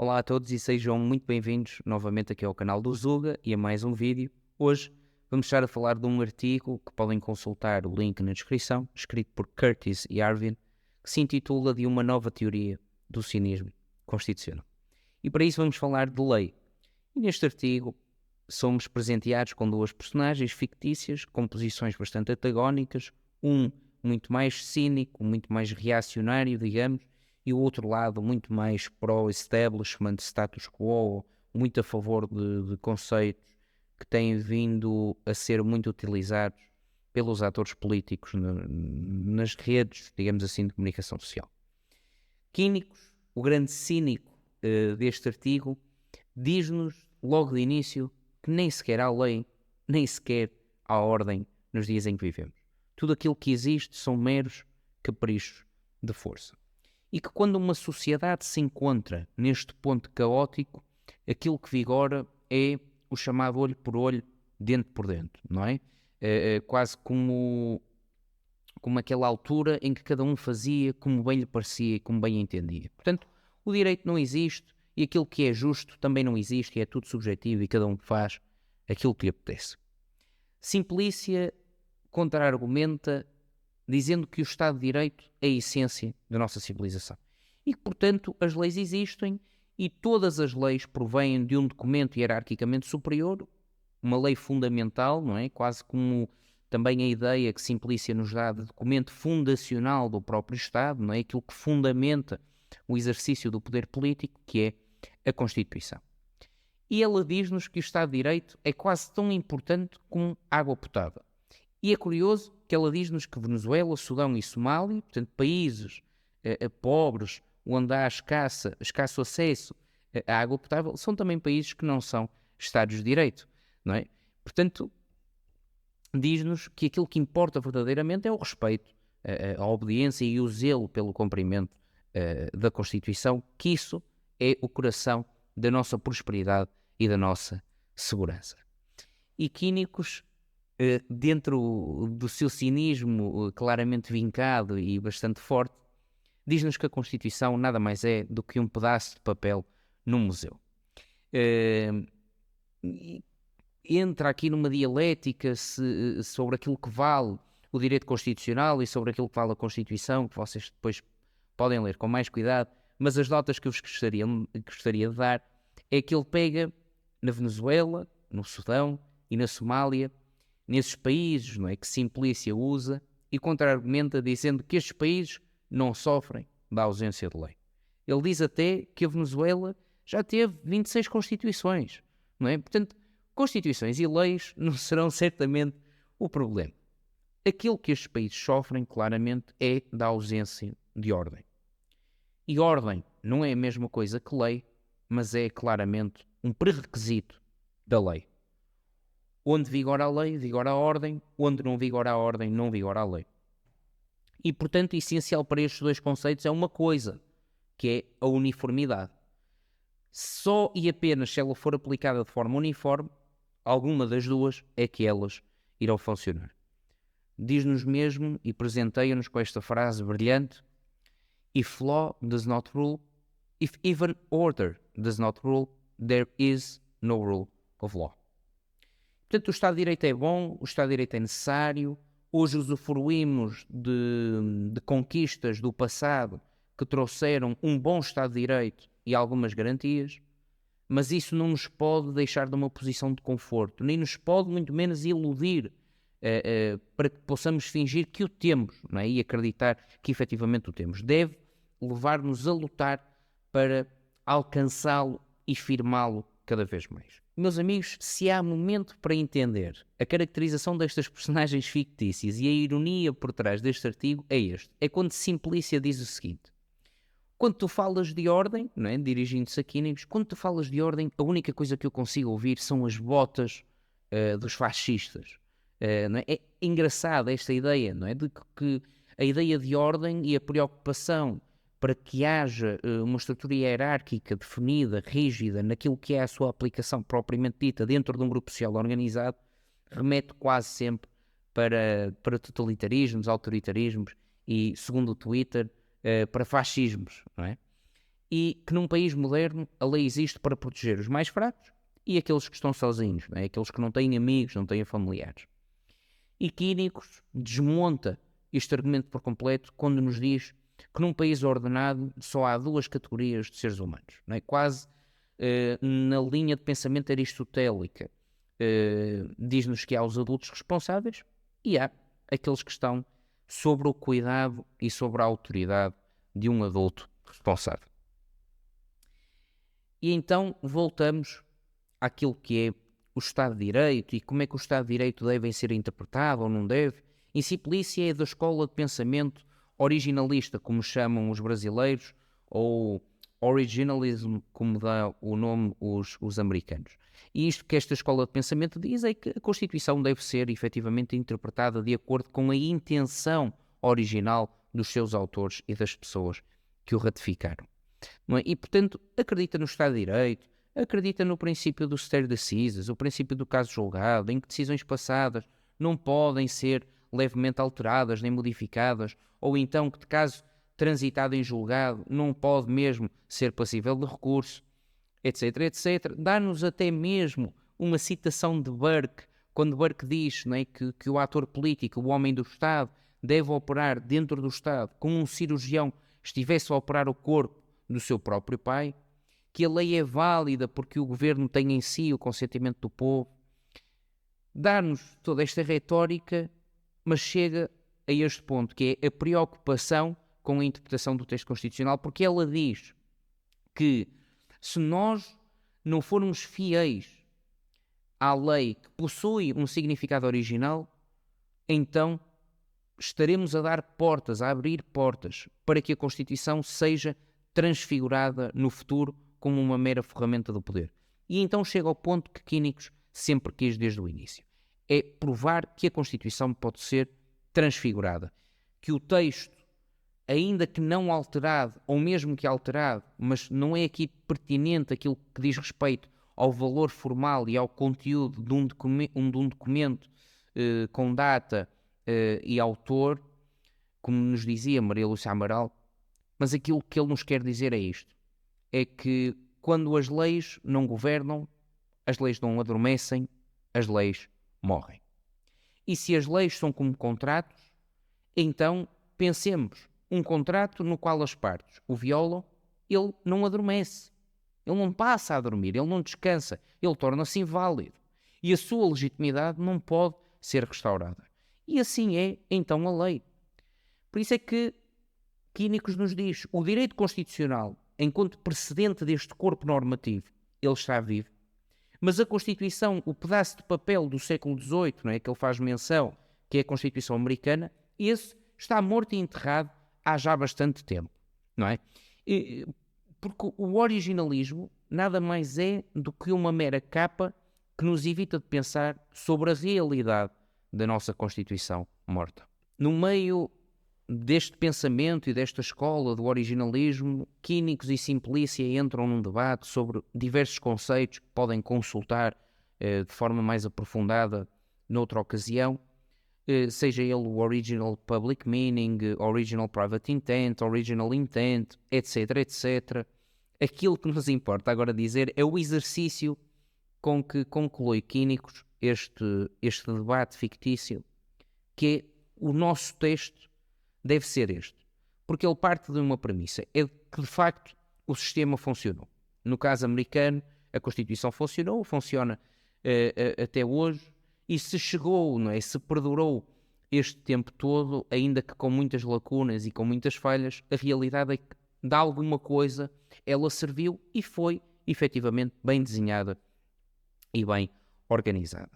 Olá a todos e sejam muito bem-vindos novamente aqui ao canal do Zuga e a mais um vídeo. Hoje vamos estar a falar de um artigo que podem consultar o link na descrição, escrito por Curtis e Arvin, que se intitula de uma nova teoria do cinismo constitucional. E para isso vamos falar de lei. E neste artigo somos presenteados com duas personagens fictícias com posições bastante antagónicas, um muito mais cínico, muito mais reacionário, digamos, e o outro lado muito mais pró-establishment, status quo, muito a favor de conceitos que têm vindo a ser muito utilizados pelos atores políticos nas redes, digamos assim, de comunicação social. Quínicos, o grande cínico deste artigo, diz-nos logo de início que nem sequer há lei, nem sequer há ordem nos dias em que vivemos. Tudo aquilo que existe são meros caprichos de força. E que quando uma sociedade se encontra neste ponto caótico, aquilo que vigora é o chamado olho por olho, dente por dente, não é? Quase como aquela altura em que cada um fazia como bem lhe parecia e como bem entendia. Portanto, o direito não existe e aquilo que é justo também não existe e é tudo subjetivo e cada um faz aquilo que lhe apetece. Simplícia contra-argumenta dizendo que o Estado de Direito é a essência da nossa civilização e que, portanto, as leis existem e todas as leis provêm de um documento hierarquicamente superior, uma lei fundamental, não é? Quase como também a ideia que Simplícia nos dá de documento fundacional do próprio Estado, não é? Aquilo que fundamenta o exercício do poder político, que é a Constituição. E ela diz-nos que o Estado de Direito é quase tão importante como água potável. E é curioso que ela diz-nos que Venezuela, Sudão e Somália, portanto, países pobres, onde há escasso acesso à água potável, são também países que não são Estados de Direito, não é? Portanto, diz-nos que aquilo que importa verdadeiramente é o respeito, a obediência e o zelo pelo cumprimento da Constituição, que isso é o coração da nossa prosperidade e da nossa segurança. E Quínicos, dentro do seu cinismo claramente vincado e bastante forte, diz-nos que a Constituição nada mais é do que um pedaço de papel num museu. E entra aqui numa dialética sobre aquilo que vale o direito constitucional e sobre aquilo que vale a Constituição, que vocês depois podem ler com mais cuidado, mas as notas que eu vos gostaria de dar é que ele pega na Venezuela, no Sudão e na Somália, nesses países, não é, que Simplícia usa, e contra-argumenta dizendo que estes países não sofrem da ausência de lei. Ele diz até que a Venezuela já teve 26 constituições, não é? Portanto, constituições e leis não serão certamente o problema. Aquilo que estes países sofrem, claramente, é da ausência de ordem. E ordem não é a mesma coisa que lei, mas é claramente um pré-requisito da lei. Onde vigora a lei, vigora a ordem. Onde não vigora a ordem, não vigora a lei. E, portanto, essencial para estes dois conceitos é uma coisa, que é a uniformidade. Só e apenas se ela for aplicada de forma uniforme, alguma das duas é que elas irão funcionar. Diz-nos mesmo e presenteia-nos com esta frase brilhante: If law does not rule, if even order does not rule, there is no rule of law. Portanto, o Estado de Direito é bom, o Estado de Direito é necessário. Hoje usufruímos de conquistas do passado que trouxeram um bom Estado de Direito e algumas garantias, mas isso não nos pode deixar de uma posição de conforto, nem nos pode muito menos iludir para que possamos fingir que o temos, não é? E acreditar que efetivamente o temos. Deve levar-nos a lutar para alcançá-lo e firmá-lo cada vez mais. Meus amigos, se há momento para entender a caracterização destas personagens fictícias e a ironia por trás deste artigo, é este. É quando Simplícia diz o seguinte: quando tu falas de ordem, não é? Dirigindo-se a Quínicos, quando tu falas de ordem, a única coisa que eu consigo ouvir são as botas dos fascistas. Não é? É engraçada esta ideia, não é? De que a ideia de ordem e a preocupação para que haja uma estrutura hierárquica definida, rígida, naquilo que é a sua aplicação propriamente dita dentro de um grupo social organizado, remete quase sempre para totalitarismos, autoritarismos e, segundo o Twitter, para fascismos, não é? e que num país moderno a lei existe para proteger os mais fracos e aqueles que estão sozinhos, não é? Aqueles que não têm amigos, não têm familiares. E Quínicos desmonta este argumento por completo quando nos diz que num país ordenado só há duas categorias de seres humanos, não é? Quase na linha de pensamento aristotélica. Diz-nos que há os adultos responsáveis e há aqueles que estão sobre o cuidado e sobre a autoridade de um adulto responsável. E então voltamos àquilo que é o Estado de Direito e como é que o Estado de Direito deve ser interpretado ou não deve. Em Simplícia é da escola de pensamento originalista, como chamam os brasileiros, ou originalism, como dá o nome os americanos. E isto que esta escola de pensamento diz é que a Constituição deve ser efetivamente interpretada de acordo com a intenção original dos seus autores e das pessoas que o ratificaram. Não é? E, portanto, acredita no Estado de Direito, acredita no princípio do stare decisis, o princípio do caso julgado, em que decisões passadas não podem ser levemente alteradas nem modificadas, ou então que, de caso transitado em julgado, não pode mesmo ser passível de recurso, etc, etc. Dá-nos até mesmo uma citação de Burke, quando Burke diz, não é, que o ator político, o homem do Estado, deve operar dentro do Estado como um cirurgião estivesse a operar o corpo do seu próprio pai, que a lei é válida porque o governo tem em si o consentimento do povo. Dá-nos toda esta retórica, mas chega a este ponto, que é a preocupação com a interpretação do texto constitucional, porque ela diz que se nós não formos fiéis à lei que possui um significado original, então estaremos a dar portas, a abrir portas para que a Constituição seja transfigurada no futuro como uma mera ferramenta do poder. E então chega ao ponto que Quínicos sempre quis desde o início. É provar que a Constituição pode ser transfigurada. Que o texto, ainda que não alterado, ou mesmo que alterado, mas não é aqui pertinente aquilo que diz respeito ao valor formal e ao conteúdo de um documento com data e autor, como nos dizia Maria Lúcia Amaral, mas aquilo que ele nos quer dizer é isto. É que quando as leis não governam, as leis não adormecem, as leis morrem. E se as leis são como contratos, então pensemos, um contrato no qual as partes o violam, ele não adormece, ele não passa a dormir, ele não descansa, ele torna-se inválido. E a sua legitimidade não pode ser restaurada. E assim é, então, a lei. Por isso é que Quínicos nos diz, o direito constitucional, enquanto precedente deste corpo normativo, ele está vivo. Mas a Constituição, o pedaço de papel do século XVIII, não é, que ele faz menção, que é a Constituição americana, esse está morto e enterrado há já bastante tempo, não é? Porque o originalismo nada mais é do que uma mera capa que nos evita de pensar sobre a realidade da nossa Constituição morta. No meio deste pensamento e desta escola do originalismo, Quínicos e Simplícia entram num debate sobre diversos conceitos que podem consultar de forma mais aprofundada noutra ocasião, seja ele o original public meaning, original private intent, original intent, etc, etc. Aquilo que nos importa agora dizer é o exercício com que conclui Quínicos este debate fictício, que é o nosso texto deve ser este, porque ele parte de uma premissa, é que de facto o sistema funcionou. No caso americano, a Constituição funcionou, funciona até hoje, e se chegou, não é, se perdurou este tempo todo, ainda que com muitas lacunas e com muitas falhas, a realidade é que de alguma coisa ela serviu e foi efetivamente bem desenhada e bem organizada.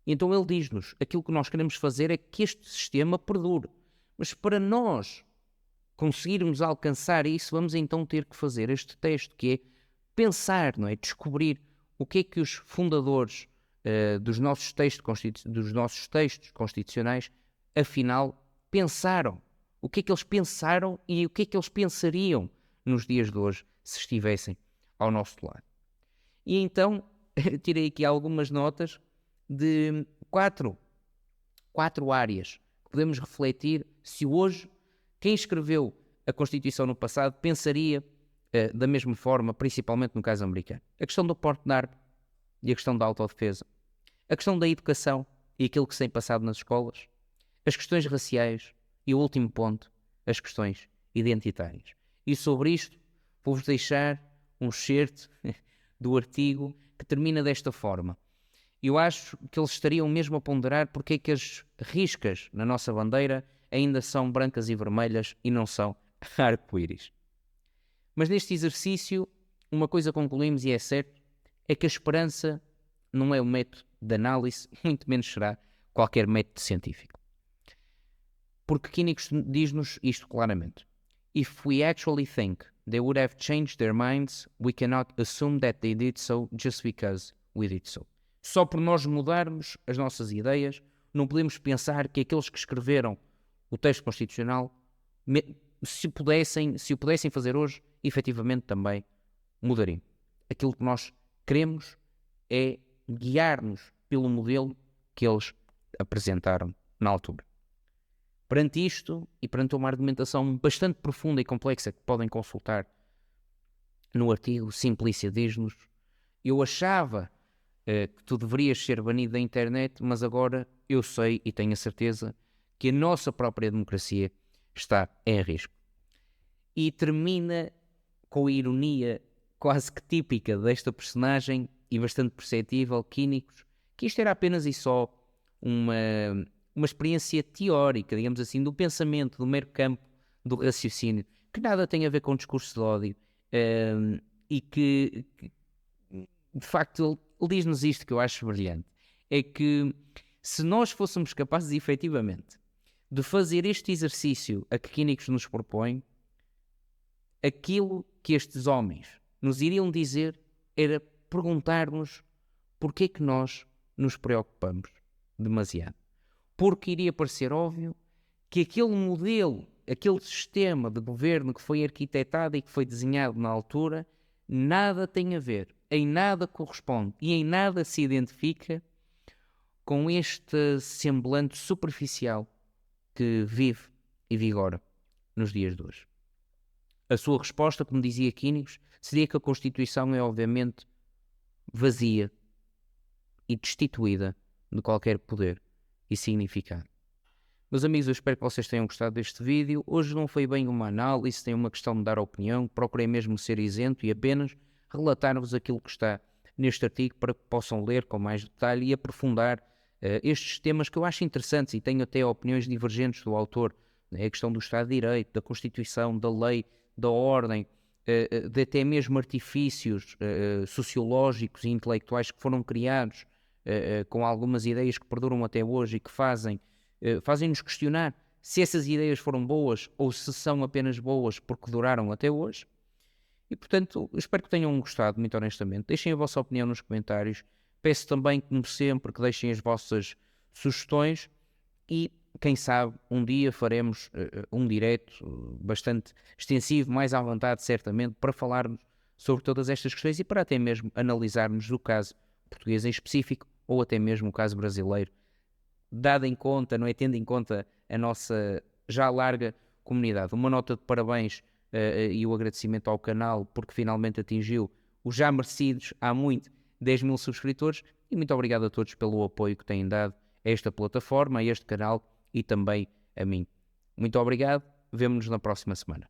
Então ele diz-nos, aquilo que nós queremos fazer é que este sistema perdure. Mas para nós conseguirmos alcançar isso, vamos então ter que fazer este texto, que é pensar, não é? Descobrir o que é que os fundadores dos nossos textos constitucionais, afinal, pensaram. O que é que eles pensaram e o que é que eles pensariam nos dias de hoje, se estivessem ao nosso lado. E então, tirei aqui algumas notas de quatro áreas. Podemos refletir se hoje quem escreveu a Constituição no passado pensaria da mesma forma, principalmente no caso americano. A questão do porte de arma e a questão da autodefesa, a questão da educação e aquilo que se tem passado nas escolas, as questões raciais e o último ponto, as questões identitárias. E sobre isto vou-vos deixar um excerto do artigo que termina desta forma. Eu acho que eles estariam mesmo a ponderar porque é que as riscas na nossa bandeira ainda são brancas e vermelhas e não são arco-íris. Mas neste exercício, uma coisa concluímos e é certo, é que a esperança não é um método de análise, muito menos será qualquer método científico. Porque Quínicos diz-nos isto claramente. If we actually think they would have changed their minds, we cannot assume that they did so just because we did so. Só por nós mudarmos as nossas ideias, não podemos pensar que aqueles que escreveram o texto constitucional, se o pudessem fazer hoje, efetivamente também mudariam. Aquilo que nós queremos é guiar-nos pelo modelo que eles apresentaram na altura. Perante isto, e perante uma argumentação bastante profunda e complexa que podem consultar no artigo, Simplícia diz-nos, eu achava que tu deverias ser banido da internet, mas agora eu sei e tenho a certeza que a nossa própria democracia está em risco. E termina com a ironia quase que típica desta personagem e bastante perceptível, Quínicos, que isto era apenas e só uma experiência teórica, digamos assim, do pensamento, do mero campo do raciocínio, que nada tem a ver com o discurso de ódio, e que de facto ele diz-nos isto que eu acho brilhante, é que se nós fôssemos capazes efetivamente de fazer este exercício a que Quínicos nos propõe, aquilo que estes homens nos iriam dizer era perguntar-nos porque é que nós nos preocupamos demasiado. Porque iria parecer óbvio que aquele modelo, aquele sistema de governo que foi arquitetado e que foi desenhado na altura, nada tem a ver, em nada corresponde e em nada se identifica com este semblante superficial que vive e vigora nos dias de hoje. A sua resposta, como dizia Quínicos, seria que a Constituição é obviamente vazia e destituída de qualquer poder e significado. Meus amigos, eu espero que vocês tenham gostado deste vídeo. Hoje não foi bem uma análise, tem uma questão de dar opinião. Procurei mesmo ser isento e apenas relatar-vos aquilo que está neste artigo para que possam ler com mais detalhe e aprofundar estes temas que eu acho interessantes e tenho até opiniões divergentes do autor. A questão do Estado de Direito, da Constituição, da lei, da ordem, de até mesmo artifícios sociológicos e intelectuais que foram criados com algumas ideias que perduram até hoje e que fazem-nos questionar se essas ideias foram boas ou se são apenas boas porque duraram até hoje. E, portanto, espero que tenham gostado, muito honestamente. Deixem a vossa opinião nos comentários. Peço também, como sempre, que deixem as vossas sugestões e, quem sabe, um dia faremos um direto bastante extensivo, mais à vontade, certamente, para falarmos sobre todas estas questões e para até mesmo analisarmos o caso português em específico ou até mesmo o caso brasileiro, dado em conta, não é? Tendo em conta a nossa já larga comunidade. Uma nota de parabéns e o agradecimento ao canal porque finalmente atingiu os já merecidos há muito 10 mil subscritores e muito obrigado a todos pelo apoio que têm dado a esta plataforma, a este canal e também a mim. Muito obrigado, vemo-nos na próxima semana.